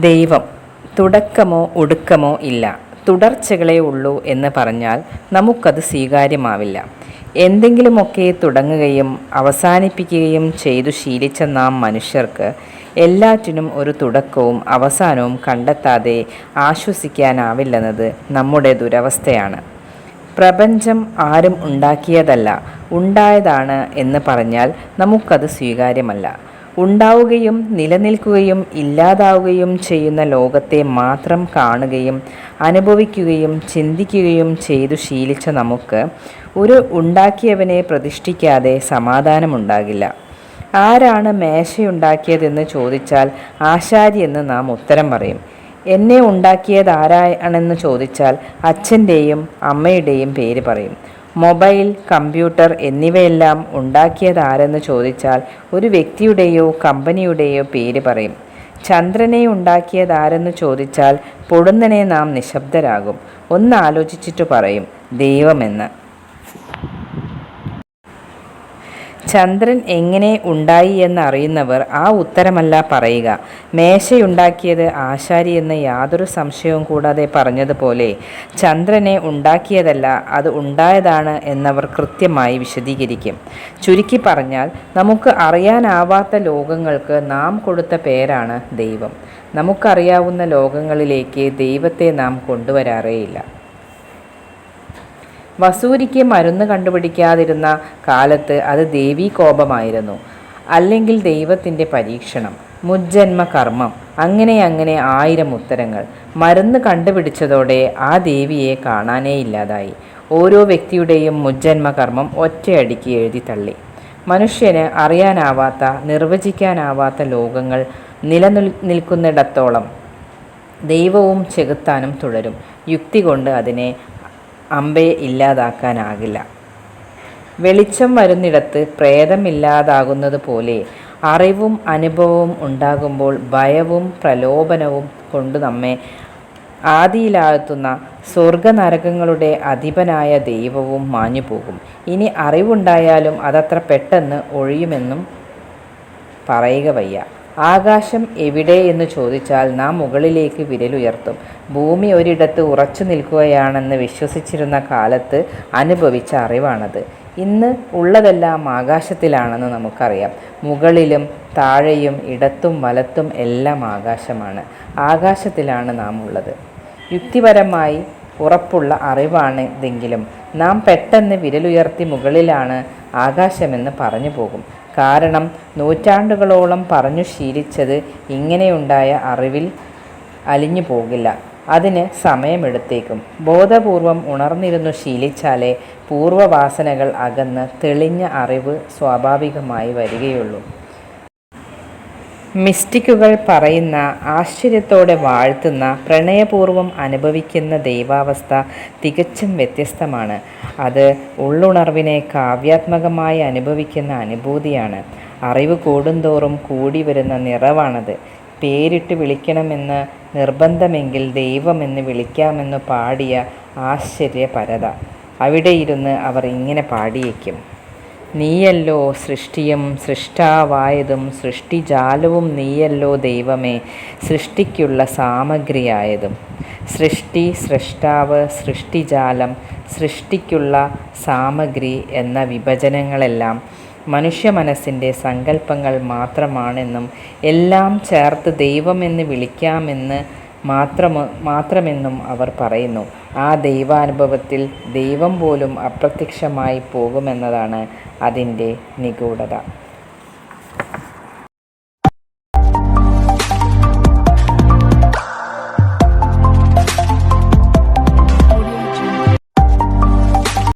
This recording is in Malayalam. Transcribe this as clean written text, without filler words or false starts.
ദൈവം തുടക്കമോ ഒടുക്കമോ ഇല്ല, തുടർച്ചകളേ ഉള്ളൂ എന്ന് പറഞ്ഞാൽ നമുക്കത് സ്വീകാര്യമാവില്ല. എന്തെങ്കിലുമൊക്കെ തുടങ്ങുകയും അവസാനിപ്പിക്കുകയും ചെയ്തു ശീലിച്ച നാം മനുഷ്യർക്ക് എല്ലാറ്റിനും ഒരു തുടക്കവും അവസാനവും കണ്ടെത്താതെ ആശ്വസിക്കാനാവില്ലെന്നത് നമ്മുടെ ദുരവസ്ഥയാണ്. പ്രപഞ്ചം ആരും ഉണ്ടാക്കിയതല്ല, ഉണ്ടായതാണ് എന്ന് പറഞ്ഞാൽ നമുക്കത് സ്വീകാര്യമല്ല. ഉണ്ടാവുകയും നിലനിൽക്കുകയും ഇല്ലാതാവുകയും ചെയ്യുന്ന ലോകത്തെ മാത്രം കാണുകയും അനുഭവിക്കുകയും ചിന്തിക്കുകയും ചെയ്തു ശീലിച്ച നമുക്ക് ഒരു ഉണ്ടാക്കിയവനെ പ്രതിഷ്ഠിക്കാതെ സമാധാനമുണ്ടാകില്ല. ആരാണ് മേശയുണ്ടാക്കിയതെന്ന് ചോദിച്ചാൽ ആശാരിയെന്ന് നാം ഉത്തരം പറയും. എന്നെ ഉണ്ടാക്കിയത് ആരാണെന്ന് ചോദിച്ചാൽ അച്ഛൻ്റെയും അമ്മയുടെയും പേര് പറയും. മൊബൈൽ, കമ്പ്യൂട്ടർ എന്നിവയെല്ലാം ഉണ്ടാക്കിയത് ആരെന്ന് ചോദിച്ചാൽ ഒരു വ്യക്തിയുടെയോ കമ്പനിയുടെയോ പേര് പറയും. ചന്ദ്രനെ ഉണ്ടാക്കിയത് ആരെന്ന് ചോദിച്ചാൽ പൊടുന്നനെ നാം നിശബ്ദരാകും. ഒന്ന് ആലോചിച്ചിട്ട് പറയും ദൈവമെന്ന്. ചന്ദ്രൻ എങ്ങനെ ഉണ്ടായി എന്നറിയുന്നവർ ആ ഉത്തരമല്ല പറയുക. മേശയുണ്ടാക്കിയത് ആശാരി എന്ന് യാതൊരു സംശയവും കൂടാതെ പറഞ്ഞതുപോലെ ചന്ദ്രനെ ഉണ്ടാക്കിയതല്ല, അത് ഉണ്ടായതാണ് എന്നവർ കൃത്യമായി വിശദീകരിക്കും. ചുരുക്കി പറഞ്ഞാൽ, നമുക്ക് അറിയാനാവാത്ത ലോകങ്ങൾക്ക് നാം കൊടുത്ത പേരാണ് ദൈവം. നമുക്കറിയാവുന്ന ലോകങ്ങളിലേക്ക് ദൈവത്തെ നാം കൊണ്ടുവരാറേയില്ല. വസൂരിക്ക് മരുന്ന് കണ്ടുപിടിക്കാതിരുന്ന കാലത്ത് അത് ദേവീകോപമായിരുന്നു, അല്ലെങ്കിൽ ദൈവത്തിൻ്റെ പരീക്ഷണം, മുജ്ജന്മ കർമ്മം, അങ്ങനെ 1000 ഉത്തരങ്ങൾ. മരുന്ന് കണ്ടുപിടിച്ചതോടെ ആ ദേവിയെ കാണാനേ ഇല്ലാതായി. ഓരോ വ്യക്തിയുടെയും മുജ്ജന്മ കർമ്മം ഒറ്റയടിക്ക് എഴുതി തള്ളി. മനുഷ്യന് അറിയാനാവാത്ത, നിർവചിക്കാനാവാത്ത ലോകങ്ങൾ നിലനിൽക്കുന്നിടത്തോളം ദൈവവും ചെകുത്താനും തുടരും. യുക്തി കൊണ്ട് അതിനെ അമ്പെ ഇല്ലാതാക്കാനാകില്ല. വെളിച്ചം വരുന്നിടത്ത് പ്രേതമില്ലാതാകുന്നത് പോലെ അറിവും അനുഭവവും ഉണ്ടാകുമ്പോൾ ഭയവും പ്രലോഭനവും കൊണ്ട് നമ്മെ ആദിയിലാഴ്ത്തുന്ന സ്വർഗനരകങ്ങളുടെ അധിപനായ ദൈവവും മാഞ്ഞുപോകും. ഇനി അറിവുണ്ടായാലും അതത്ര പെട്ടെന്ന് ഒഴിയുമെന്നും പറയുക വയ്യ. ആകാശം എവിടെ എന്ന് ചോദിച്ചാൽ നാം മുകളിലേക്ക് വിരലുയർത്തും. ഭൂമി ഒരിടത്ത് ഉറച്ചു നിൽക്കുകയാണെന്ന് വിശ്വസിച്ചിരുന്ന കാലത്ത് അനുഭവിച്ച അറിവാണത്. ഇന്ന് ഉള്ളതെല്ലാം ആകാശത്തിലാണെന്ന് നമുക്കറിയാം. മുകളിലും താഴെയും ഇടത്തും വലത്തും എല്ലാം ആകാശമാണ്. ആകാശത്തിലാണ് നാം ഉള്ളത്. യുക്തിപരമായി ഉറപ്പുള്ള അറിവാണ് ഇതെങ്കിലും നാം പെട്ടെന്ന് വിരലുയർത്തി മുകളിലാണ് ആകാശമെന്ന് പറഞ്ഞു പോകും. കാരണം നൂറ്റാണ്ടുകളോളം പറഞ്ഞു ശീലിച്ചത് ഇങ്ങനെയുണ്ടായ അറിവിൽ അലിഞ്ഞു പോകില്ല. അതിന് സമയമെടുത്തേക്കും. ബോധപൂർവം ഉണർന്നിരുന്നു ശീലിച്ചാലേ പൂർവ്വവാസനകൾ അകന്ന് തെളിഞ്ഞ അറിവ് സ്വാഭാവികമായി വരികയുള്ളൂ. മിസ്റ്റിക്കുകൾ പറയുന്ന, ആശ്ചര്യത്തോടെ വാഴ്ത്തുന്ന, പ്രണയപൂർവ്വം അനുഭവിക്കുന്ന ദൈവാവസ്ഥ തികച്ചും വ്യത്യസ്തമാണ്. അത് ഉള്ളുണർവിനെ കാവ്യാത്മകമായി അനുഭവിക്കുന്ന അനുഭൂതിയാണ്. അറിവ് കൂടുന്തോറും കൂടി വരുന്ന നിറവാണത്. പേരിട്ട് വിളിക്കണമെന്ന് നിർബന്ധമെങ്കിൽ ദൈവമെന്ന് വിളിക്കാമെന്ന് പാടിയ ആശ്ചര്യപരത. അവിടെയിരുന്ന് അവർ ഇങ്ങനെ പാടിയേക്കും: നീയല്ലോ സൃഷ്ടിയും സൃഷ്ടാവായതും, സൃഷ്ടിജാലവും നീയല്ലോ ദൈവമേ, സൃഷ്ടിക്കുള്ള സാമഗ്രിയായതും. സൃഷ്ടി, സൃഷ്ടാവ്, സൃഷ്ടിജാലം, സൃഷ്ടിക്കുള്ള സാമഗ്രി എന്ന വിഭജനങ്ങളെല്ലാം മനുഷ്യ മനസ്സിൻ്റെ സങ്കല്പങ്ങൾ മാത്രമാണെന്നും എല്ലാം ചേർത്ത് ദൈവമെന്ന് വിളിക്കാമെന്ന് മാത്രമെന്നും അവർ പറയുന്നു. ആ ദൈവാനുഭവത്തിൽ ദൈവം പോലും അപ്രത്യക്ഷമായി പോകുമെന്നതാണ് അതിൻ്റെ നിഗൂഢത.